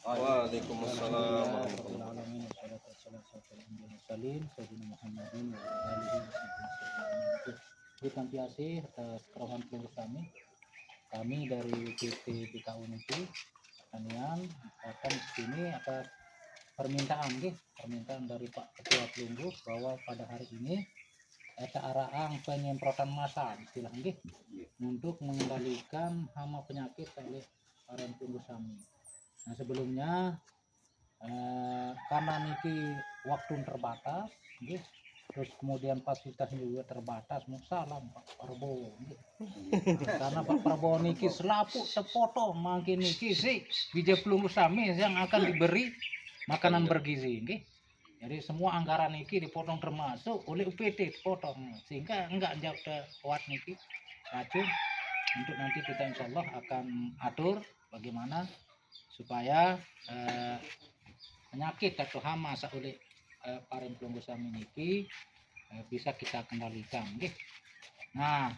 Waalaikumsalam Alhamdulillah warahmatullahi alamin wassalatu wassalamu sayyidina Muhammadin wa alihi wasallam. Ditampiasi atas kerawan peluru kami dari PT PKU Uniti Pertanian akan sini atas permintaan dari Pak Ketua Pelunggu bahwa pada hari ini ada arahan penyemprotan massal istilahnya untuk mengendalikan hama penyakit oleh para pelunggu kami. Nah sebelumnya karena niki waktu terbatas, terus kemudian fasilitasnya juga terbatas, salam Pak Prabowo. Karena Pak Prabowo niki selapu sepotong makin niki sih biji pelunggu sami yang akan diberi makanan bergizi. Jadi semua anggaran niki dipotong termasuk oleh UPT dipotong sehingga enggak jauh kuat niki racun. Untuk nanti kita insya Allah akan atur bagaimana supaya penyakit atau hama oleh para pelunggu sami niki bisa kita kendalikan. Nah,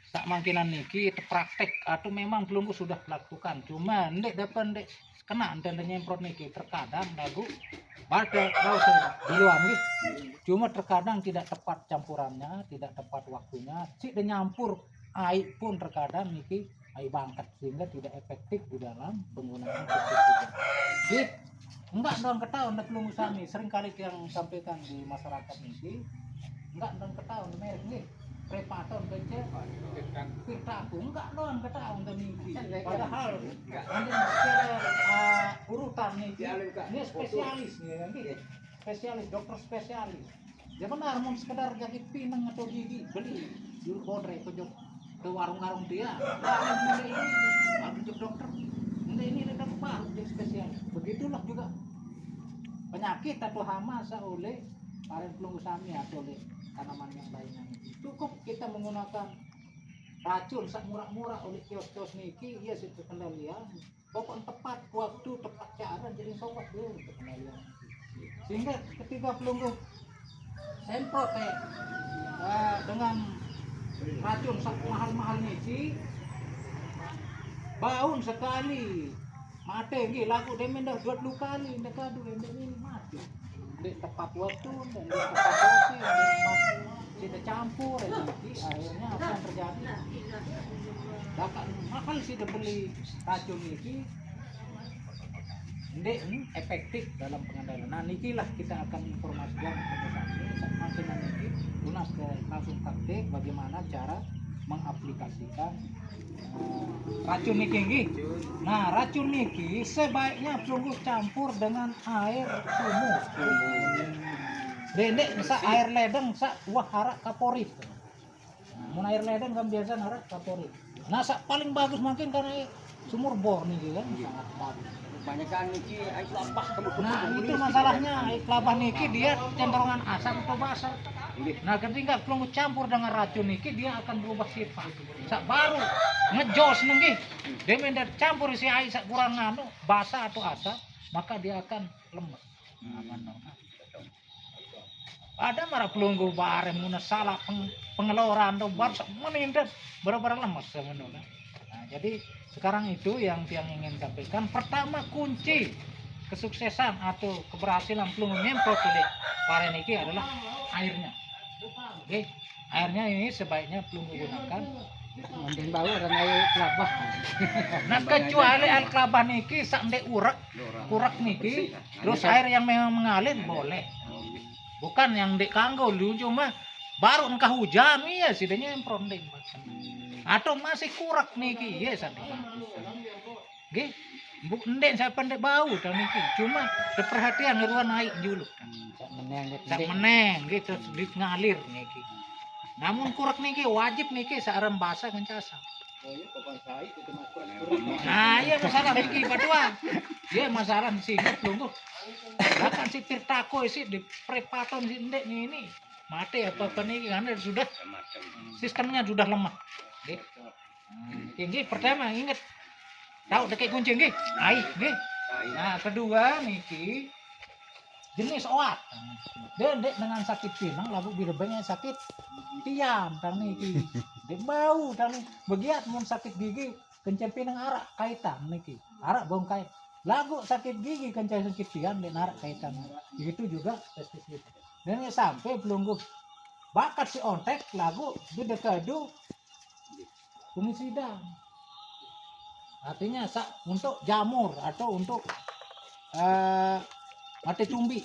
sak mangkinan niki itu praktek atau memang pelunggu sudah lakukan, cuma ndek dapat ndek kena dan nyemprot niki terkadang lagu pada duluan nih. Cuma terkadang tidak tepat campurannya, tidak tepat waktunya, si nyampur air pun terkadang niki air bangkat sehingga tidak efektif di dalam penggunaan pestisida. Enggak dong ketahuan nak pelunggu sami sering kali yang sampaikan di masyarakat ini enggak dong ketahuan merek nih prepaton kece kita aku enggak dong ketahuan demi padahal nanti secara urutan nih ini spesialis nih nanti spesialis dokter spesialis dia benar mau sekedar jadi pinang atau gigi beli di kodre ke warung-warung dia ini dokter ini udah baru jadi spesialis. Begitulah juga penyakit atau hama oleh para pelunggu sami atau oleh tanaman yang lainnya. Cukup kita menggunakan racun sak murah-murah oleh kios-kios niki ya situ kendalian. Pokok tepat waktu tepat cara jadi sobat dulu untuk kendalian. Sehingga ketika pelunggu semprot dengan racun sak mahal-mahal niki baun sekali mati nggih laku demen dah 20 kali ndak kadu ini mati ndak tepat waktu dan ndak tepat dosis tidak campur nanti akhirnya apa yang terjadi dapat mahal sih beli racun ini ndak efektif dalam pengendalian. Nah niki lah kita akan informasikan makin nanti lunas langsung praktek bagaimana cara mengaplikasikan racun niki. Nah racun niki sebaiknya sungguh campur dengan air sumur. Dendek sa air ledeng sa wah harak kaporit. Mun air ledeng kan biasa harak kaporit. Nah sa paling bagus mungkin karena sumur bor niki kan sangat bagus. Kebanyakan niki air kelapa. Nah itu masalahnya air kelapa niki dia cenderungan asam atau basa. Nah ketika pelunggu campur dengan racun niki dia akan berubah sifat. Sak baru ngejos nengki. Dia mendat campur isi air sak kurang anu basa atau asam maka dia akan lemes. Ada marah pelunggu bareng muna salah pengeluaran atau bar menindak benar-benar lemes sebenarnya. Nah, jadi sekarang itu yang ingin sampaikan. Pertama kunci kesuksesan atau keberhasilan pelunggu nyemprot oleh para niki adalah airnya. Oke, airnya ini sebaiknya pelunggu gunakan. Mungkin bau dan air kelapa. Nah kecuali air kelapa niki sampai urak niki, terus air yang memang mengalir boleh. Bukan yang dek kanggo lu cuma baru engkau hujan iya sih nyemprot dek. Atau masih kurak niki ya sadar. Oke, ndek saya pendek bau dan niki cuma perhatian ngeruan naik dulu. Sak meneng gitu sedikit ngalir niki. Namun kurak niki wajib niki searan basah kencasa. Nah iya masalah niki berdua. Iya masalah sih pelunggu. Bahkan si tirtako isi di prepaton si ndek ini mati apa niki karena sudah sistemnya sudah lemah. Tinggi pertama ingat tahu dekat kunci nggih air nggih. Nah kedua niki jenis oat. Dia dengan sakit pinang lalu birebengnya sakit tiam tang niki. Dia bau tang begiat mun sakit gigi kencen pinang arak kaitan niki. Arak bongkai lagu sakit gigi kencang sakit pian dan narak kaitan begitu juga pestisida dan sampai pelunggu bakat si ontek lagu gede kadu fungisida artinya untuk jamur atau untuk mati cumbi.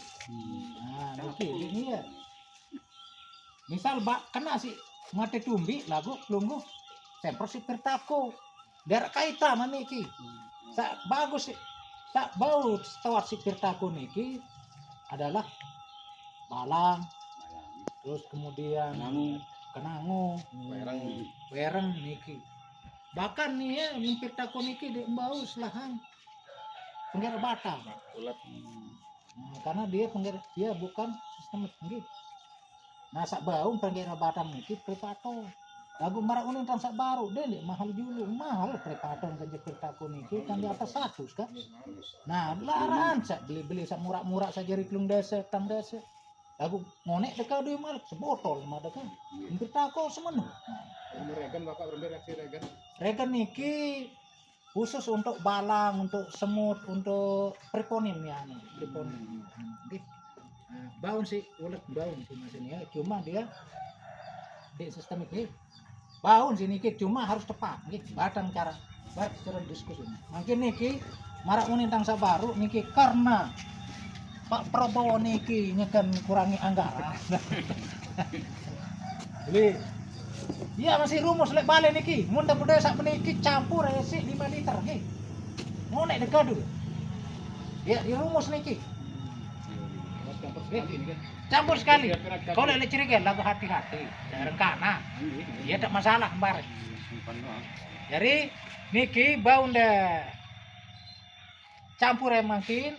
Nah, ini ya. Misal kena si mati cumbi lagu pelunggu semprot si pertako. Daerah kaitan niki. Bagus sih. Tak bau tawar si pertako niki adalah balang, terus kemudian kenangu, wereng niki. Bahkan nih ya mimpir tako niki di bau selahang penggera batang. Karena dia dia bukan sistemik gitu. Nah sak bau penggera batang niki prepato. Lagu marak unin tan sak baru deh mahal dulu mahal prepato kan jepit tako niki kan di atas 100 kan. Nah larang sak beli sak murah-murah saja riklung desa tang desa. Lagu ngonek deka duit mal sebotol mah deka. Mimpir tako semenu. Regan bapak berbereaksi Regan. Regan niki khusus untuk balang, untuk semut, untuk preponin ya, preponin. Nah, baun sih, ulet baun sih maksudnya. Cuma dia di sistemik ini baun sih niki cuma harus tepat, gitu. Batang cara diskusi. Mungkin niki marak unintang sabaru niki karena Pak Prabowo niki nyekan kurangi anggaran. Jadi iya masih rumus lek balik niki. Mun dak budaya sak meniki campur esi 5 liter nggih. Ngonek dekadu. Ya di rumus niki. Campur sekali. Kalau lek cirigen lagu hati-hati. Rengkana. Ya tak masalah bareng. Jadi niki bau nda campur makin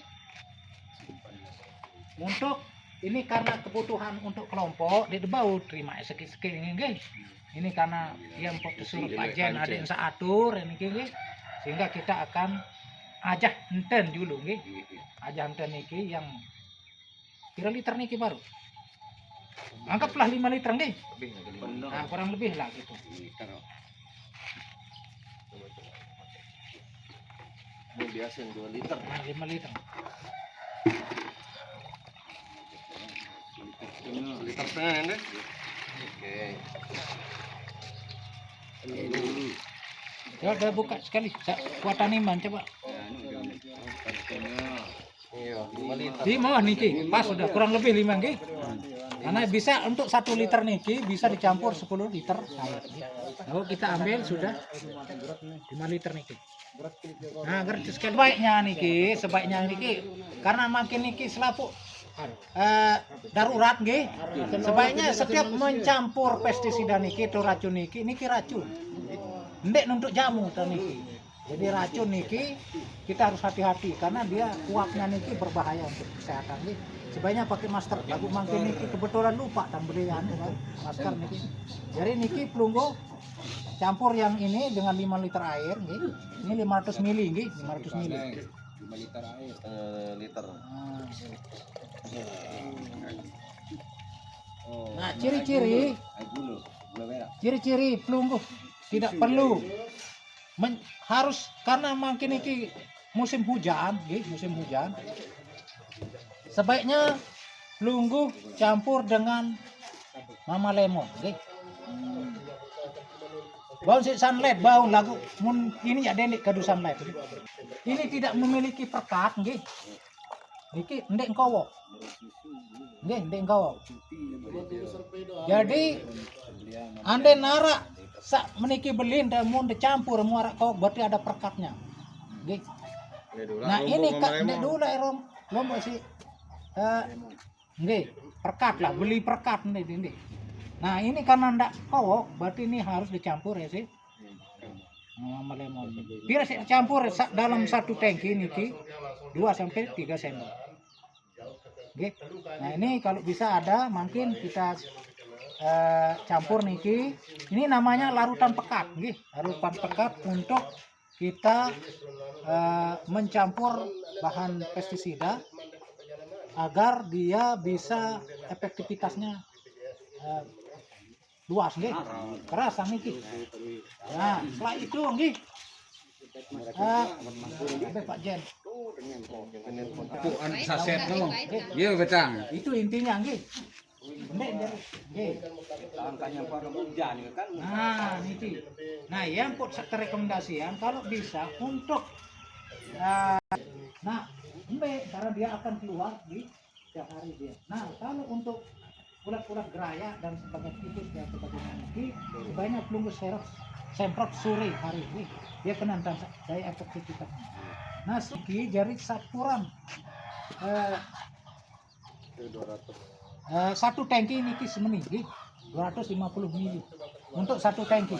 untuk ini karena kebutuhan untuk kelompok dia bau terima sekit-sekit nggih. Ini karena dia empok disuruh pajen ada yang seatur ini nggih. Sehingga kita akan ajah enten dulu nggih. Ajah enten niki yang kira liter niki baru. Anggaplah 5 liter nggih. Nah, kurang lebih lah gitu. Ini biasa yang 2 liter. Nah, 5 liter. Liter setengah ya, oke. Ya udah buka sekali. Kuatan iman coba. Iya, 5 liter. Di bawah niki pas sudah kurang lebih 5 nggih. Karena bisa untuk 1 liter niki bisa dicampur 10 liter air. Lalu kita ambil sudah 5 liter niki. Nah, ngerti sekali sebaiknya niki karena makin niki selapuk darurat nggih. Sebaiknya setiap mencampur pestisida niki atau racun niki racun. Ndek untuk jamu ta niki. Jadi racun niki kita harus hati-hati karena dia uapnya niki berbahaya untuk kesehatan niki. Sebaiknya pakai masker. Lagu makin niki kebetulan lupa dan beli kan masker niki. Jadi niki pelunggu campur yang ini dengan 5 liter air nggih. Ini 500 mili nggih, 500 mili. 5 liter air, liter. Nah, ciri-ciri pelunggu tidak perlu harus karena makin ini musim hujan, musim hujan. Sebaiknya pelunggu campur dengan mama lemon, Baun si sunlight, baun lagu ini ya denik kadu sunlight. Ini tidak memiliki pekat, nggih. Niki ndek kowo. Nggih, ndek kowo. Jadi ande narak sak meniki belin dan mun dicampur muarak kok berarti ada perkatnya. Nggih. Nah, ini kak ndek dulu erom lombok si nggih, perkat lah, beli perkat ndek. Nah, ini karena ndak kowo berarti ini harus dicampur ya sih. Sama lemon. Biar sih campur dalam 1 tangki niki 2 sampai 3 sendok. Oke. Nah, ini kalau bisa ada mungkin kita campur niki. Ini namanya larutan pekat, nggih. Larutan pekat untuk kita mencampur bahan pestisida agar dia bisa efektivitasnya luas nggih. Keras niki. Nah, setelah itu nggih Pak Jen. Puan saset no. Iya betang. Itu intinya nggih. Nggih. Angkanya para hujan kan. Nah, niki. Nah, yang pun rekomendasian kalau bisa untuk nah, karena dia akan keluar di setiap hari dia. Nah, kalau untuk ulat-ulat geraya dan sebagainya tikus dan sebagainya niki, sebanyak pelunggus semprot sore hari ini dia kena daya efektivitasnya. Nah, segi jari sapuran satu tangki niki semeniki 250 mili untuk satu tangki.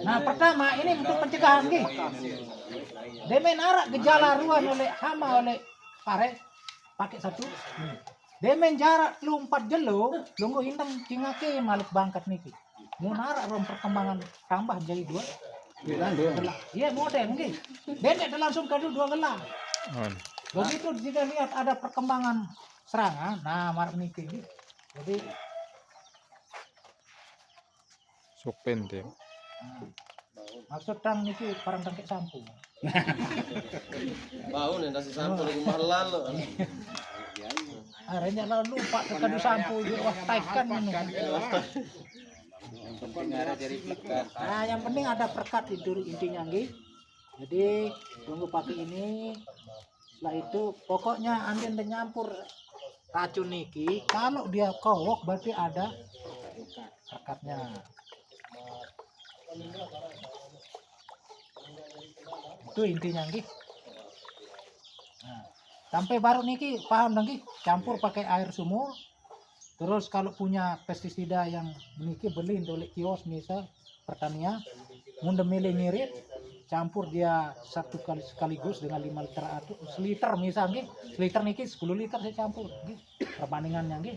Nah, pertama ini untuk pencegahan nggih. Demen arak gejala ruan oleh hama oleh pare pakai satu. Demen jarak lu 4 jelo, lungguh hindang cingake malik bangkat niki. Mun arak rom perkembangan tambah jadi 2 gelang. Iya modern nggih. Dendek langsung kadu 2 gelang. Begitu jika lihat ada perkembangan serangan, nah marah niki. Jadi Sukpen deh. maksud tang niki parang tangkek sampo. Bau nih nasi sampo lagi mahal lo. Arenya lalu lupa kadu sampo juga wah taikan ini. Nah, yang penting ada perkat itu intinya nggih. Jadi tunggu pakai ini. Setelah itu pokoknya andin dan nyampur racun niki. Kalau dia kowok berarti ada perkatnya. Itu intinya nggih. Nah, sampai baru niki paham nggih, campur pakai air sumur. Terus kalau punya pestisida yang niki beli oleh kios misal pertanian, mun milih ngirit, campur dia satu kali sekaligus dengan 5 liter atau seliter misalnya, seliter niki 10 liter saya campur, nggih, perbandingannya nggih.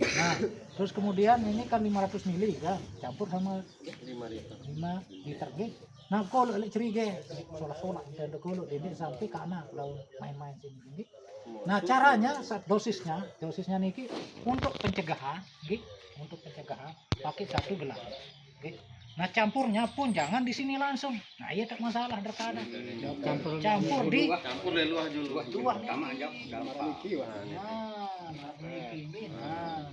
Nah, terus kemudian ini kan 500 mili ya, campur sama 5 liter nggih. Nah, kalau elek cerige, solah-solah dan kalau ini sampai kana kalau main-main sini nggih. Nah, caranya dosisnya niki untuk pencegahan, nggih, untuk pencegahan pakai 1 gelang, nggih. Nah, campurnya pun jangan di sini langsung. Nah, iya tak masalah daripada campur di Campur deh luah dulu. luah. Sama aja gampang. Nah, ini. Nah,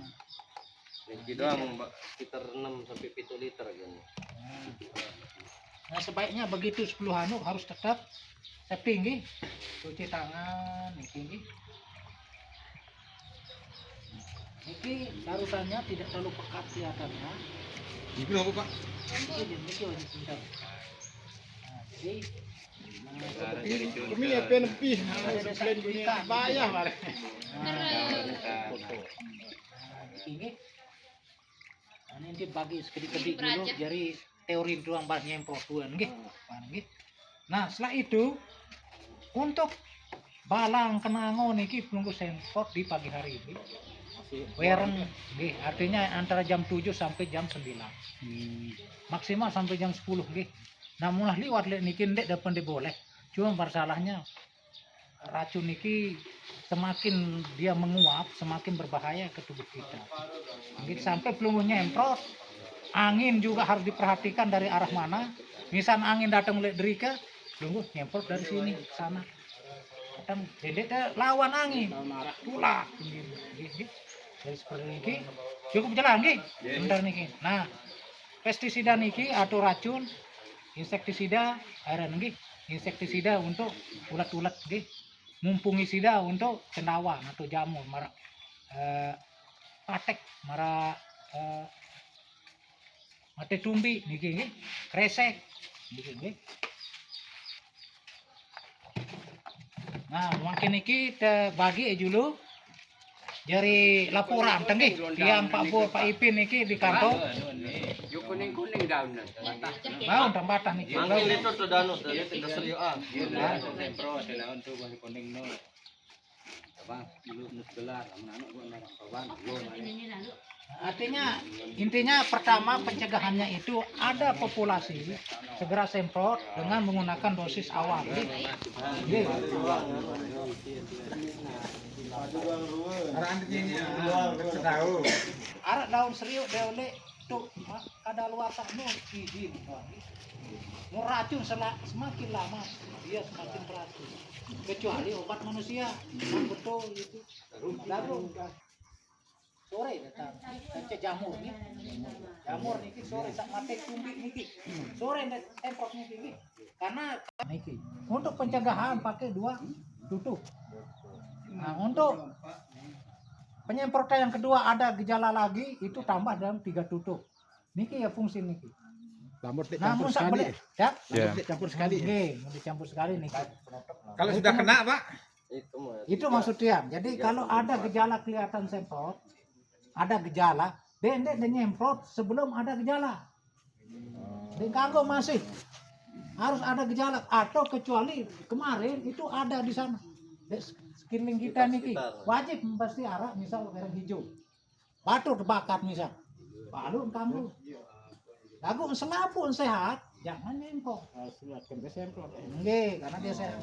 Niki doang Mbak, sekitar 6 sampai 7 liter gitu. nah, sebaiknya begitu 10 handuk harus tetap safety nggih. Cuci tangan niki nggih. Niki larutannya tidak terlalu pekat kelihatannya. Itu apa Pak? Niki wajib pintar. Nah, jadi Kami ya penepi. Selain punya bayar mare. Ini nanti bagi sedikit-sedikit dulu jadi teori doang bahas nyemprot tuan nggih. Nah, setelah itu untuk balang kenango niki pelunggu semprot di pagi hari ini. Weren nggih, artinya antara jam 7 sampai jam 9. Maksimal sampai jam 10 nggih. Nah, mulai liwat niki ndek depan diboleh. Cuma masalahnya racun niki semakin dia menguap, semakin berbahaya ke tubuh kita. Nggih, sampai pelunggu nyemprot, angin juga harus diperhatikan dari arah mana. Misal angin datang oleh derika, pelunggu nyemprot dari sini ke sana. Kadang dedek lawan angin, tulak. Jadi seperti ini cukup jelas nggih. Bentar niki. Nah, pestisida niki atau racun, insektisida airan nggih. Insektisida untuk ulat-ulat nggih. Mumpungisida untuk cendawan atau jamur, marah patek, marah mate tumbi niki nggih. Kresek niki nggih. Nah, makin niki bagi dulu dari laporan tenggi tiang Pak Bu Pak Ipin niki di kantor. Yuk kuning-kuning daun. Mau tambatah niki. Mangkil itu tuh danu dari industrial A. Sempro selaun tuh bang kuning no. Bang, dulu nus gelar, anak gua narang kawan. Artinya intinya pertama pencegahannya itu ada populasi segera semprot dengan menggunakan dosis awal. Nggih. Arak daun seriuk dia oleh tuh kada luar tak nu izin. Mau racun semakin lama dia semakin beracun. Kecuali obat manusia, yang betul itu. Lalu sore datang, baca jamur nih, jamur niki sore sak mate kumbi niki, sore net emprot niki, karena niki untuk pencegahan pakai 2 tutup. Nah untuk penyemprotan yang kedua ada gejala lagi itu tambah dalam 3 tutup. Niki ya fungsi niki. Rambut Namun sak boleh, ya? Ya. Dicampur sekali. Oke, mau dicampur sekali niki. Kalau sudah kena, Pak. Itu mah. Itu maksudnya. Jadi kalau ada gejala kelihatan semprot, ada gejala, dia nyemprot sebelum ada gejala. Di kagok masih harus ada gejala atau kecuali kemarin itu ada di sana. Sekeliling kita niki wajib pasti arah misal merah hijau, batu terbakar misal, lalu kamu, lagu selapun sehat, jangan nyemprot. Enggak, karena dia sehat.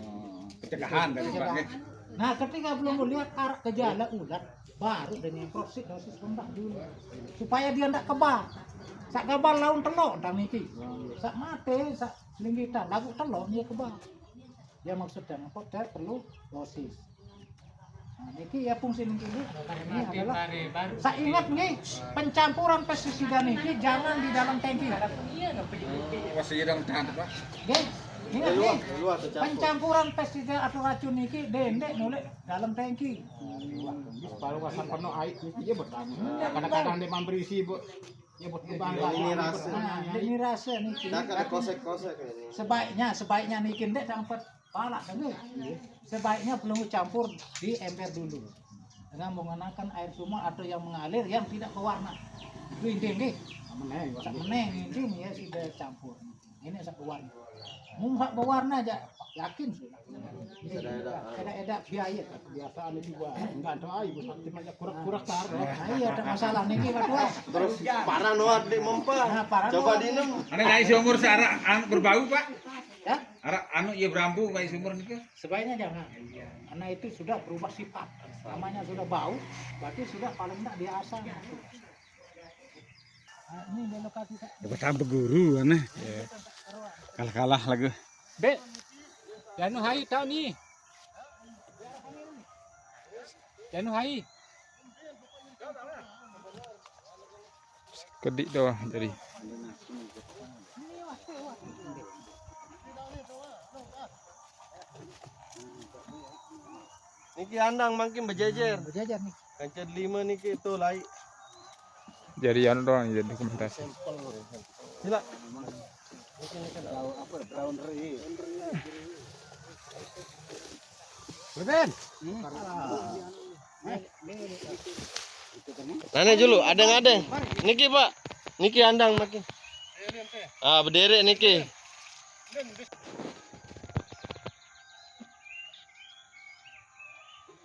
Pencegahan dari Pak. nggih. Nah, ketika belum melihat arah gejala ulat, baru dia nyemprot sih dosis rendah dulu, supaya dia tidak kebal. Sak kebal laun telok tang niki, sak mate, sak linggitan, lagu telok dia kebal. Dia maksudnya nyemprot dia perlu dosis. Nah, niki ya fungsi niki ini adalah saya ingat nih pencampuran pestisida niki jangan di dalam tangki. Masih dong tahan, Pak. Oke, ingat nih pencampuran pestisida atau racun niki dendek nolek dalam tangki. Kalau wasan penuh air niki dia bertanya. Kadang-kadang dia berisi, Bu. Ya buat bangga. Ini rasa. Nah, ini rasa niki. Kita ada kosek-kosek ini. Sebaiknya niki ndek dapat pala dengar. Sebaiknya belum campur di ember dulu dengan menggunakan air sumur atau yang mengalir yang tidak berwarna. Itu intinya sak meneng intinya ya sudah campur. Ini sak berwarna. Mungkin berwarna aja yakin sudah. Ada biaya Biasa ada juga. Enggak ada air, Bu. Cuma kurang-kurang tar. Nah, iya ada masalah niki Pak. Terus paranoid di mempah. Nah, paranoid. Coba dinem. Ane naik sumur searah berbau, Pak. Ya, Arah anu ieu berambu kayak sumur niki. sebaiknya jangan. Karena itu sudah berubah sifat. Namanya sudah bau, berarti sudah paling enggak dia asam. Nah, ini dia lokasi Kak. Betam berguru aneh. Kalah-kalah lagi. Bek. Janu hai tau ni. Janu hai. Kedik doh jadi. Niki andang makin berjejer. Berjajar nih. Kancet 5 niki itu lai. Jadi anu doang jadi dokumentasi. Sila. Beben. Nane dulu, ada. Niki Pak. Niki andang makin. Ah, berdiri niki.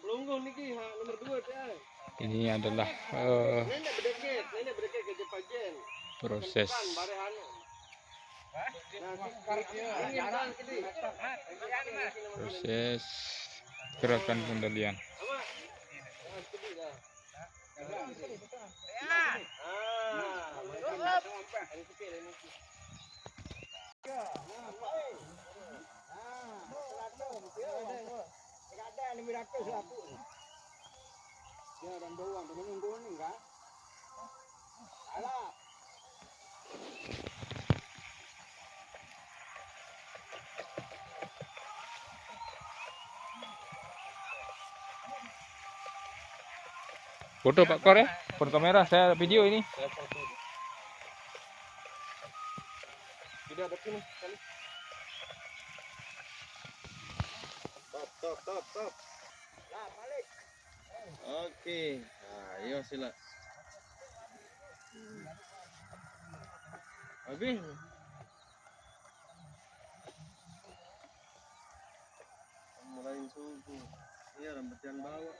Pelunggu niki nomor 2 teh. Ini adalah Nenek berdeket ke Jepajen. proses proses gerakan pengendalian. Foto Pak Kor ya, foto kamera, saya video ini. Tidak ada sini sekali. Stop. Nah, balik. Oke. Nah, ayo sila. Habis. Mulai subuh. Iya, rambut yang bawa.